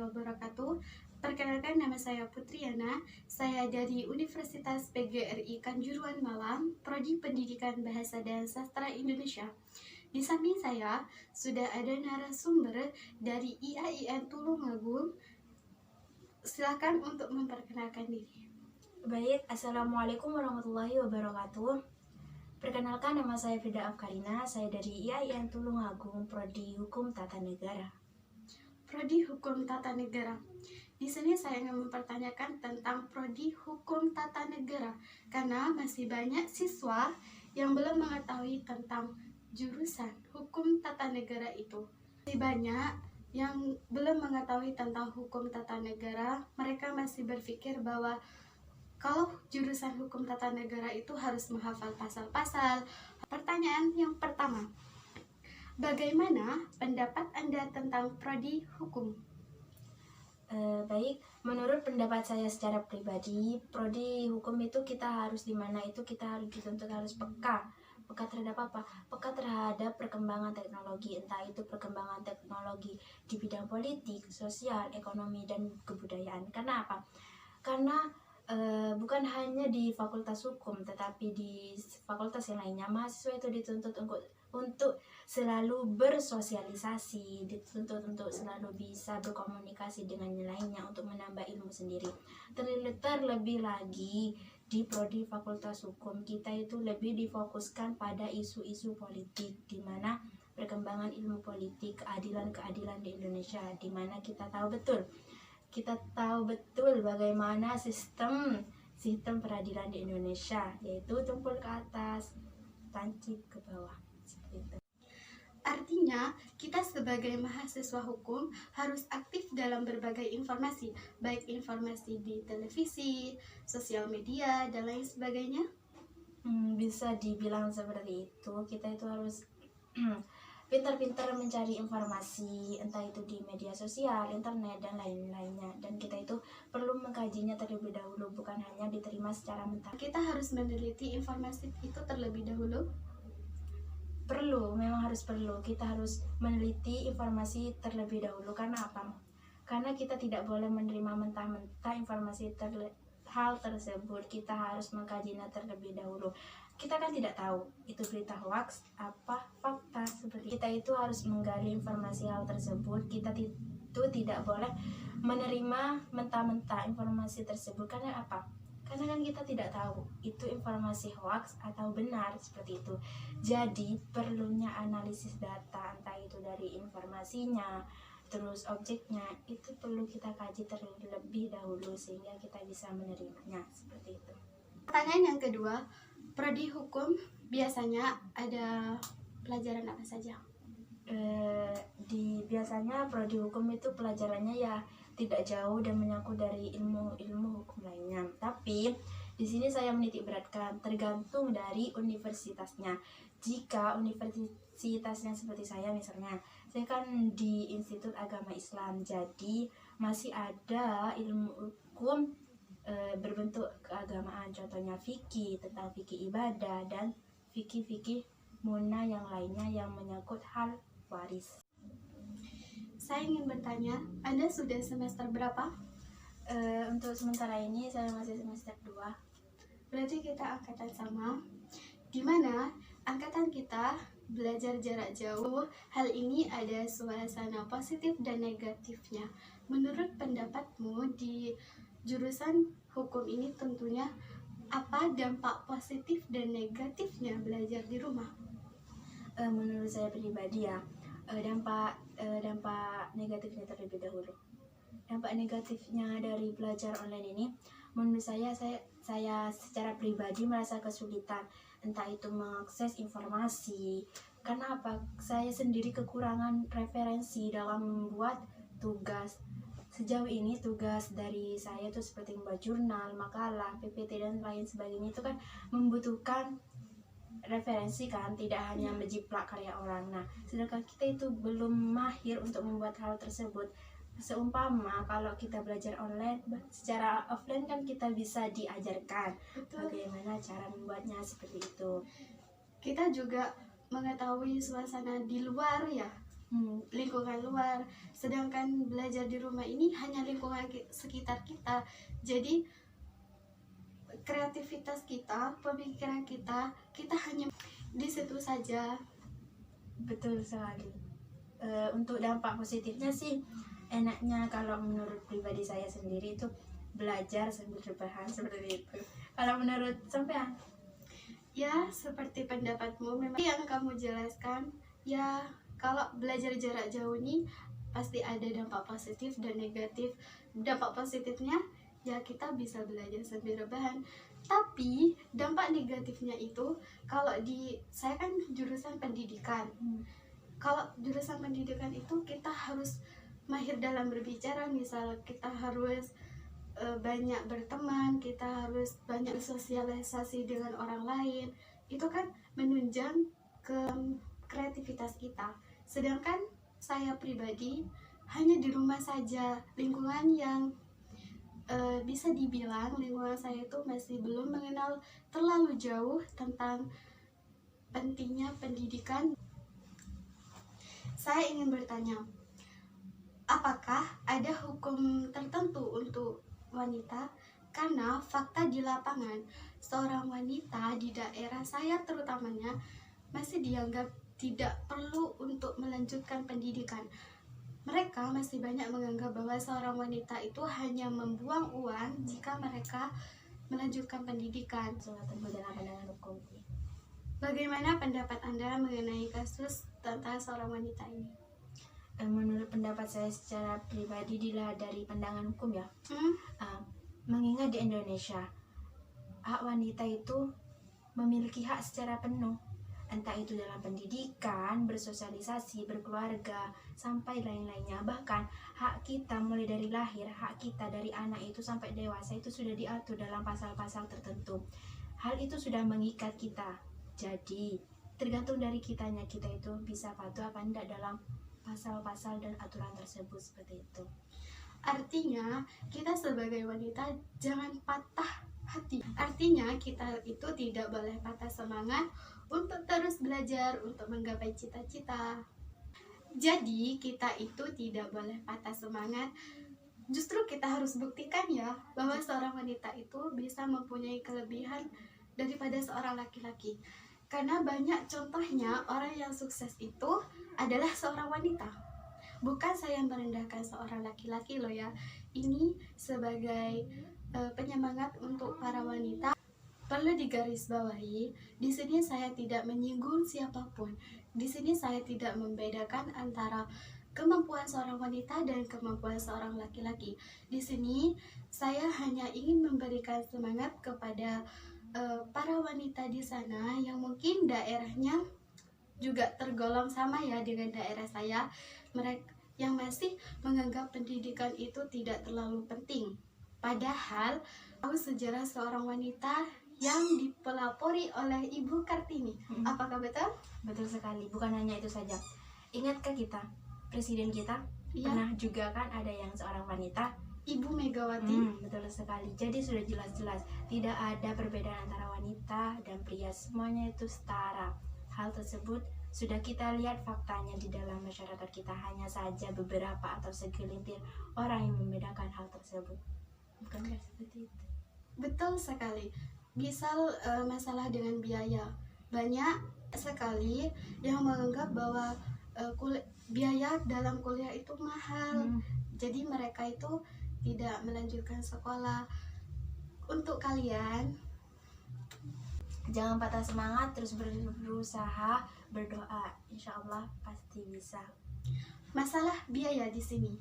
wabarakatuh. Perkenalkan, nama saya Putriana. Saya dari Universitas PGRI Kanjuruhan Malang, Prodi Pendidikan Bahasa dan Sastra Indonesia. Di samping saya sudah ada narasumber dari IAIN Tulungagung. Silakan untuk memperkenalkan diri. Baik, Assalamualaikum warahmatullahi wabarakatuh. Perkenalkan, nama saya Frida Afkarina. Saya dari IAIN Tulungagung, Prodi Hukum Tata Negara. Prodi Hukum Tata Negara. Di sini saya ingin mempertanyakan tentang Prodi Hukum Tata Negara karena masih banyak siswa yang belum mengetahui tentang jurusan Hukum Tata Negara itu. Masih banyak yang belum mengetahui tentang Hukum Tata Negara. Mereka masih berpikir bahwa kalau jurusan Hukum Tata Negara itu harus menghafal pasal-pasal. Pertanyaan yang pertama, bagaimana pendapat Anda tentang Prodi Hukum? Baik, menurut pendapat saya secara pribadi, Prodi Hukum itu kita harus dituntut harus peka. Peka terhadap apa? Peka terhadap perkembangan teknologi, entah itu perkembangan teknologi di bidang politik, sosial, ekonomi, dan kebudayaan. Karena apa? Karena bukan hanya di fakultas hukum, tetapi di fakultas yang lainnya mahasiswa itu dituntut untuk selalu bersosialisasi, dituntut untuk selalu bisa berkomunikasi dengan yang lainnya untuk menambah ilmu sendiri. Terlebih lagi di prodi fakultas hukum kita itu lebih difokuskan pada isu-isu politik, di mana perkembangan ilmu politik, keadilan di Indonesia, di mana kita tahu betul bagaimana sistem peradilan di Indonesia, yaitu tumpul ke atas, tancap ke bawah, seperti itu. Artinya, kita sebagai mahasiswa hukum harus aktif dalam berbagai informasi, baik informasi di televisi, sosial media, dan lain sebagainya. Bisa dibilang seperti itu. Kita itu harus pintar-pintar mencari informasi, entah itu di media sosial, internet, dan lain-lainnya. Dan kita itu perlu mengkajinya terlebih dahulu, bukan hanya diterima secara mentah. Kita harus meneliti informasi itu terlebih dahulu. Memang harus perlu. Kita harus meneliti informasi terlebih dahulu. Karena apa? Karena kita tidak boleh menerima mentah-mentah informasi hal tersebut. Kita harus mengkajinya terlebih dahulu. Kita kan tidak tahu itu berita hoax apa fakta. Seperti kita itu harus menggali informasi hal tersebut. Kita itu tidak boleh menerima mentah-mentah informasi tersebut. Karena apa? Karena kan kita tidak tahu itu informasi hoax atau benar, seperti itu. Jadi perlunya analisis data, entah itu dari informasinya, terus objeknya, itu perlu kita kaji terlebih dahulu sehingga kita bisa menerimanya, seperti itu. Pertanyaan yang kedua, Prodi Hukum biasanya ada pelajaran apa saja? Biasanya Prodi Hukum itu pelajarannya ya tidak jauh dan menyangkut dari ilmu hukum lainnya. Tapi di sini saya menitik beratkan tergantung dari universitasnya. Jika universitasnya seperti saya misalnya, saya kan di Institut Agama Islam, jadi masih ada ilmu hukum berbentuk keagamaan, contohnya fikih, tentang fikih ibadah, dan fikih muna yang lainnya yang menyangkut hal waris. Saya ingin bertanya, Anda sudah semester berapa? Untuk sementara ini saya masih semester 2. Berarti kita angkatan sama, di mana angkatan kita belajar jarak jauh. Hal ini ada suasana positif dan negatifnya. Menurut pendapatmu di jurusan hukum ini tentunya apa dampak positif dan negatifnya belajar di rumah? Menurut saya pribadi ya, dampak negatifnya terlebih dahulu. Dampak negatifnya dari belajar online ini, menurut saya secara pribadi merasa kesulitan, entah itu mengakses informasi. Karena apa? Saya sendiri kekurangan referensi dalam membuat tugas. Sejauh ini tugas dari saya itu seperti membuat jurnal, makalah, PPT, dan lain sebagainya itu kan membutuhkan referensi kan, tidak hanya menjiplak karya orang. Nah, sedangkan kita itu belum mahir untuk membuat hal tersebut. Seumpama kalau kita belajar online, secara offline kan kita bisa diajarkan bagaimana cara membuatnya, seperti itu. Kita juga mengetahui suasana di luar ya. lingkungan luar. Sedangkan belajar di rumah ini hanya lingkungan sekitar kita. Jadi kreativitas kita, pemikiran kita hanya di situ saja. Betul sekali. Untuk dampak positifnya sih, enaknya kalau menurut pribadi saya sendiri itu belajar sambil rebahan seperti itu. Kalau menurut sampean? Ya, seperti pendapatmu memang yang kamu jelaskan. Ya, kalau belajar jarak jauh ini pasti ada dampak positif dan negatif. Dampak positifnya ya kita bisa belajar sambil rebahan. Tapi dampak negatifnya itu kalau saya kan jurusan pendidikan. Kalau jurusan pendidikan itu kita harus mahir dalam berbicara, misal kita harus banyak berteman, kita harus banyak sosialisasi dengan orang lain. Itu kan menunjang ke kreativitas kita. Sedangkan saya pribadi hanya di rumah saja, lingkungan yang bisa dibilang lingkungan saya itu masih belum mengenal terlalu jauh tentang pentingnya pendidikan. Saya ingin bertanya, apakah ada hukum tertentu untuk wanita? Karena fakta di lapangan, seorang wanita di daerah saya terutamanya masih dianggap tidak perlu untuk melanjutkan pendidikan. Mereka masih banyak menganggap bahwa seorang wanita itu hanya membuang uang jika mereka melanjutkan pendidikan. Pandangan hukum. Bagaimana pendapat Anda mengenai kasus tentang seorang wanita ini? Menurut pendapat saya secara pribadi dilihat dari pandangan hukum ya, mengingat di Indonesia hak wanita itu memiliki hak secara penuh, entah itu dalam pendidikan, bersosialisasi, berkeluarga, sampai lain-lainnya. Bahkan hak kita mulai dari lahir, hak kita dari anak itu sampai dewasa itu sudah diatur dalam pasal-pasal tertentu. Hal itu sudah mengikat kita. Jadi tergantung dari kitanya, kita itu bisa patuh apa tidak dalam pasal-pasal dan aturan tersebut, seperti itu. Artinya kita sebagai wanita jangan patah hati. Artinya kita itu tidak boleh patah semangat untuk terus belajar, untuk menggapai cita-cita. Jadi kita itu tidak boleh patah semangat. Justru kita harus buktikan ya bahwa seorang wanita itu bisa mempunyai kelebihan daripada seorang laki-laki. Karena banyak contohnya orang yang sukses itu adalah seorang wanita. Bukan saya merendahkan seorang laki-laki loh ya. Ini sebagai penyemangat untuk para wanita. Perlu digarisbawahi, di sini saya tidak menyinggung siapapun. Di sini saya tidak membedakan antara kemampuan seorang wanita dan kemampuan seorang laki-laki. Di sini saya hanya ingin memberikan semangat kepada para wanita di sana yang mungkin daerahnya juga tergolong sama ya dengan daerah saya. Mereka yang masih menganggap pendidikan itu tidak terlalu penting. Padahal tahu sejarah seorang wanita yang dipelopori oleh Ibu Kartini. Apakah betul? Betul sekali. Bukan hanya itu saja. Ingatkah kita, presiden kita Iya. pernah juga kan ada yang seorang wanita, Ibu Megawati. betul sekali. Jadi sudah jelas-jelas tidak ada perbedaan antara wanita dan pria, semuanya itu setara. Hal tersebut sudah kita lihat faktanya di dalam masyarakat kita, hanya saja beberapa atau segelintir orang yang membedakan hal tersebut. Bukankah seperti itu? Betul sekali. Misal masalah dengan biaya, banyak sekali yang menganggap bahwa biaya dalam kuliah itu mahal. Jadi mereka itu tidak melanjutkan sekolah. Untuk kalian, jangan patah semangat, terus berusaha, berdoa, insya Allah pasti bisa. masalah biaya di sini.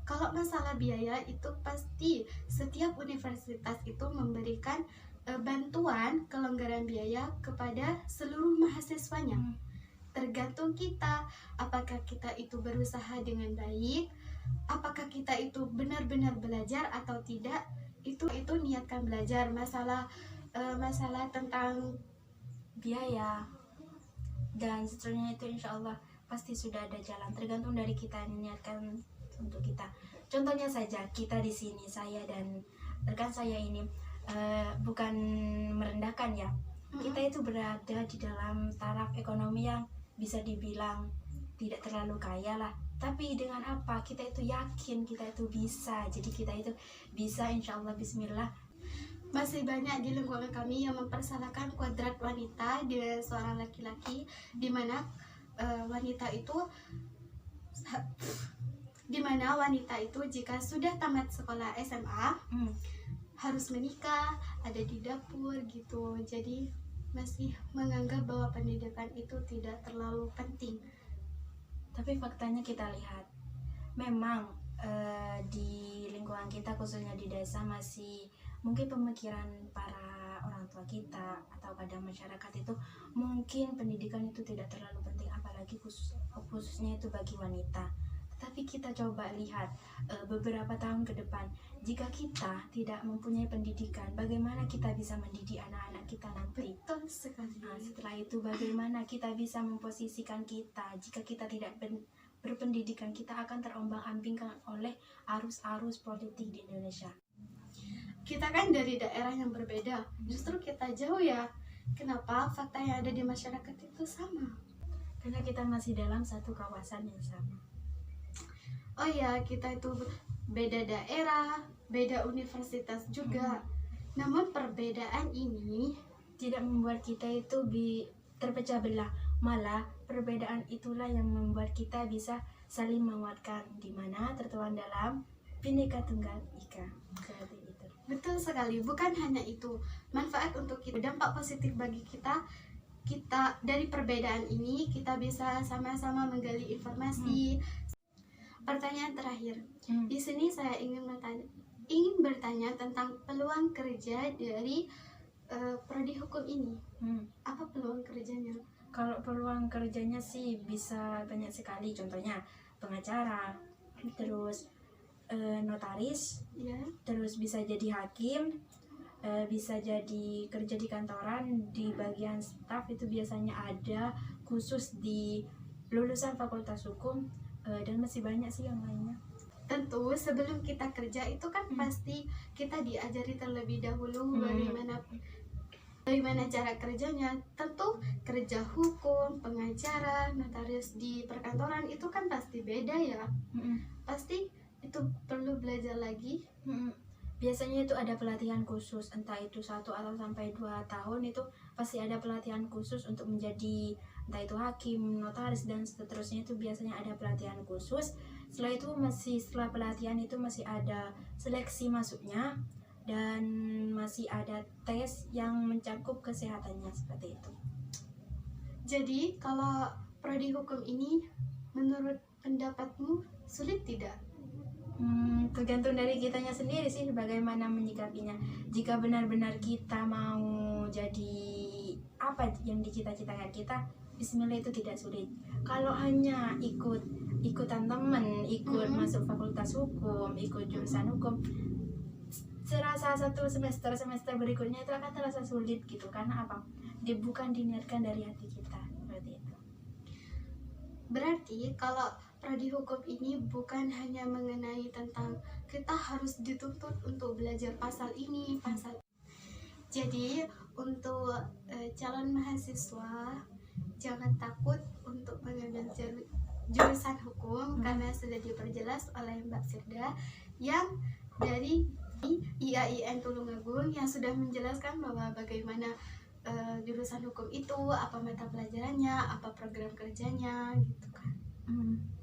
Kalau masalah biaya itu pasti setiap universitas itu memberikan bantuan kelonggaran biaya kepada seluruh mahasiswanya. Tergantung kita, apakah kita itu berusaha dengan baik, apakah kita itu benar-benar belajar atau tidak. Itu niatkan belajar. Masalah tentang biaya dan seterusnya itu insya Allah pasti sudah ada jalan, tergantung dari kita niatkan untuk kita. Contohnya saja kita di sini, saya dan rekan saya ini bukan merendahkan ya, kita itu berada di dalam taraf ekonomi yang bisa dibilang tidak terlalu kaya lah, tapi dengan apa kita itu yakin kita itu bisa, jadi kita itu bisa, insya Allah, bismillah. Masih banyak di lingkungan kami yang mempersalahkan kodrat wanita dengan seorang laki-laki, di mana wanita itu jika sudah tamat sekolah SMA harus menikah, ada di dapur gitu. Jadi masih menganggap bahwa pendidikan itu tidak terlalu penting. Tapi faktanya kita lihat, memang di lingkungan kita, khususnya di desa, masih mungkin pemikiran para orang tua kita atau kadang masyarakat itu mungkin pendidikan itu tidak terlalu penting, apalagi khususnya itu bagi wanita. Tapi kita coba lihat beberapa tahun ke depan, jika kita tidak mempunyai pendidikan, bagaimana kita bisa mendidik anak-anak kita nanti? Betul sekali. Nah, setelah itu bagaimana kita bisa memposisikan kita jika kita tidak berpendidikan? Kita akan terombang-ambingkan oleh arus-arus politik di Indonesia. Kita kan dari daerah yang berbeda, justru kita jauh ya. Kenapa fakta yang ada di masyarakat itu sama? Karena kita masih dalam satu kawasan yang sama. Oh ya, kita itu beda daerah, beda universitas juga. Namun perbedaan ini tidak membuat kita itu terpecah belah, malah perbedaan itulah yang membuat kita bisa saling menguatkan, di mana tertuang dalam Bhinneka Tunggal Ika. Seperti itu. Betul sekali, bukan hanya itu. Manfaat untuk kita, dampak positif bagi kita dari perbedaan ini kita bisa sama-sama menggali informasi. Pertanyaan terakhir. Di sini saya ingin bertanya tentang peluang kerja dari prodi hukum ini. Apa peluang kerjanya? Kalau peluang kerjanya sih bisa banyak sekali, contohnya pengacara, terus notaris, Ya. terus bisa jadi hakim, bisa jadi kerja di kantoran, di bagian staf itu biasanya ada khusus di lulusan fakultas hukum, dan masih banyak sih yang lainnya. Tentu sebelum kita kerja itu kan pasti kita diajari terlebih dahulu bagaimana cara kerjanya. Tentu kerja hukum, pengacara, notaris di perkantoran itu kan pasti beda ya. Pasti itu perlu belajar lagi. Biasanya itu ada pelatihan khusus, entah itu 1 atau sampai 2 tahun, itu pasti ada pelatihan khusus untuk menjadi entah itu hakim, notaris, dan seterusnya. Itu biasanya ada pelatihan khusus. Setelah itu setelah pelatihan itu masih ada seleksi masuknya, dan masih ada tes yang mencakup kesehatannya, seperti itu. Jadi kalau prodi hukum ini menurut pendapatmu sulit tidak? Tergantung dari kitanya sendiri sih bagaimana menyikapinya. Jika benar-benar kita mau jadi apa yang dicita-citakan kita, bismillah, itu tidak sulit. Kalau hanya ikutan temen, masuk fakultas hukum, ikut jurusan hukum, serasa satu semester berikutnya itu akan terasa sulit gitu. Karena apa? Dia bukan diniatkan dari hati kita, seperti itu. Berarti kalau prodi hukum ini bukan hanya mengenai tentang kita harus dituntut untuk belajar pasal ini, pasal. Jadi untuk calon mahasiswa jangan takut untuk mengambil jurusan hukum, karena sudah diperjelas oleh Mbak Firda yang dari IAIN Tulungagung yang sudah menjelaskan bahwa bagaimana jurusan hukum itu, apa mata pelajarannya, apa program kerjanya gitu kan.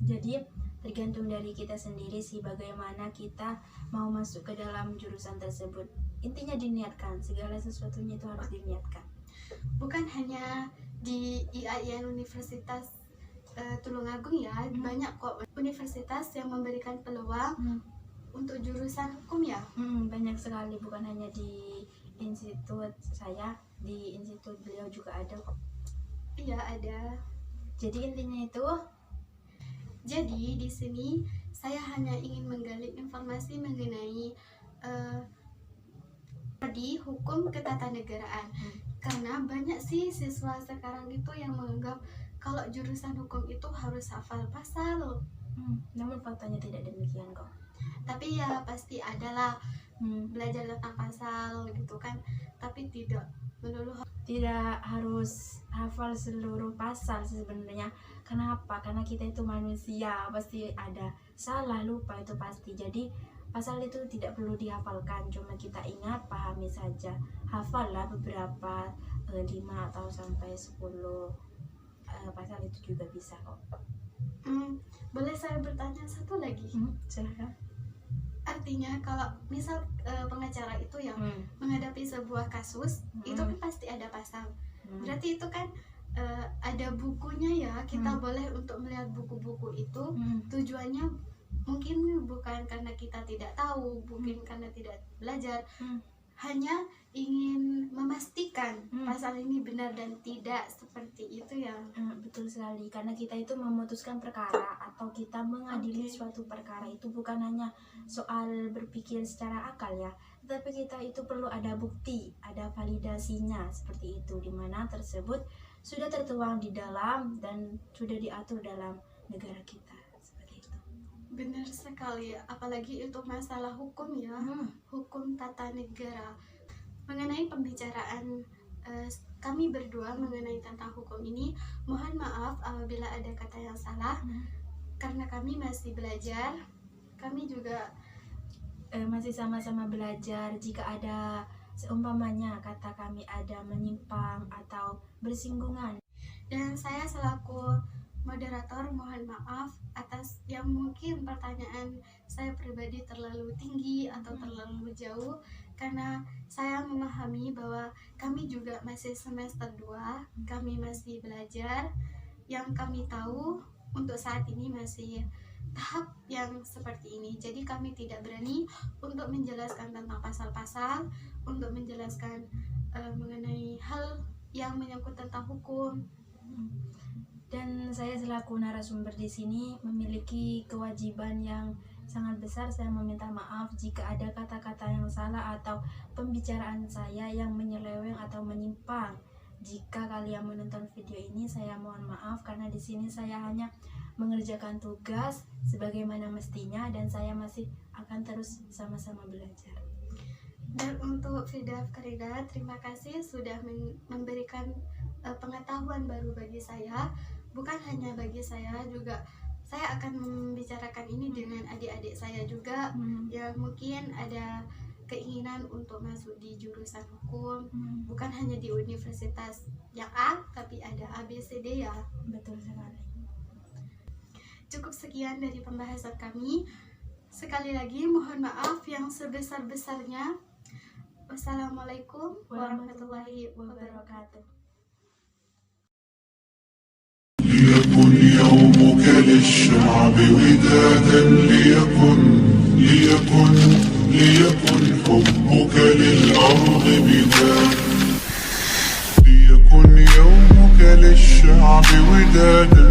Jadi tergantung dari kita sendiri sih bagaimana kita mau masuk ke dalam jurusan tersebut. Intinya diniatkan, segala sesuatunya itu harus diniatkan. Bukan hanya di IAIN Universitas Tulungagung ya, banyak kok universitas yang memberikan peluang untuk jurusan hukum ya. Banyak sekali, bukan hanya di institut saya, di institut beliau juga ada kok. Iya, ada. Jadi intinya itu. Jadi di sini saya hanya ingin menggali informasi mengenai prodi hukum ketatanegaraan. Karena banyak sih siswa sekarang itu yang menganggap kalau jurusan hukum itu harus hafal pasal. Namun faktanya tidak demikian kok. Tapi ya pasti adalah belajar tentang pasal gitu kan. tapi tidak melulu tidak harus hafal seluruh pasal sebenarnya. Kenapa? Karena kita itu manusia, pasti ada salah, lupa, itu pasti. Jadi pasal itu tidak perlu dihafalkan, cuma kita ingat, pahami saja. Hafal lah beberapa 5 atau sampai 10 pasal itu juga bisa kok. Boleh saya bertanya satu lagi? Silahkan. Artinya kalau misal pengacara itu yang menghadapi sebuah kasus, itu kan pasti ada pasal. Berarti itu kan ada bukunya ya, kita boleh untuk melihat buku-buku itu. Tujuannya mungkin bukan karena kita tidak tahu, mungkin karena tidak belajar, hanya ingin memastikan pasal ini benar dan tidak, seperti itu ya. Betul sekali, karena kita itu memutuskan perkara atau kita mengadili suatu perkara itu bukan hanya soal berpikir secara akal ya, tetapi kita itu perlu ada bukti, ada validasinya, seperti itu, dimana tersebut sudah tertuang di dalam dan sudah diatur dalam negara kita, seperti itu. Benar sekali, apalagi itu masalah hukum ya, hukum tata negara. Mengenai pembicaraan kami berdua mengenai tentang hukum ini, mohon maaf apabila ada kata yang salah, karena kami masih belajar, kami juga masih sama-sama belajar. Jika ada seumpamanya kata kami ada menyimpang atau bersinggungan, dan saya selaku moderator mohon maaf atas yang mungkin pertanyaan saya pribadi terlalu tinggi atau terlalu jauh, karena saya memahami bahwa kami juga masih semester 2, kami masih belajar. Yang kami tahu untuk saat ini masih tahap yang seperti ini, jadi kami tidak berani untuk menjelaskan tentang pasal-pasal, untuk menjelaskan mengenai hal yang menyangkut tentang hukum. Dan saya selaku narasumber di sini memiliki kewajiban yang sangat besar. Saya meminta maaf jika ada kata-kata yang salah atau pembicaraan saya yang menyeleweng atau menyimpang. Jika kalian menonton video ini, saya mohon maaf karena di sini saya hanya mengerjakan tugas sebagaimana mestinya dan saya masih akan terus sama-sama belajar. Dan untuk Firda Afkarida, terima kasih sudah memberikan pengetahuan baru bagi saya. Bukan hanya bagi saya, juga saya akan membicarakan ini dengan adik-adik saya juga yang mungkin ada keinginan untuk masuk di jurusan hukum, bukan hanya di universitas yang A, tapi ada A, B, C, D ya. Betul sekali. Cukup sekian dari pembahasan kami. Sekali lagi mohon maaf yang sebesar-besarnya. Wassalamualaikum warahmatullahi wabarakatuh. ليكن يومك للشعب ودادا ليكن حبك للأرض بداد ليكن يومك للشعب ودادا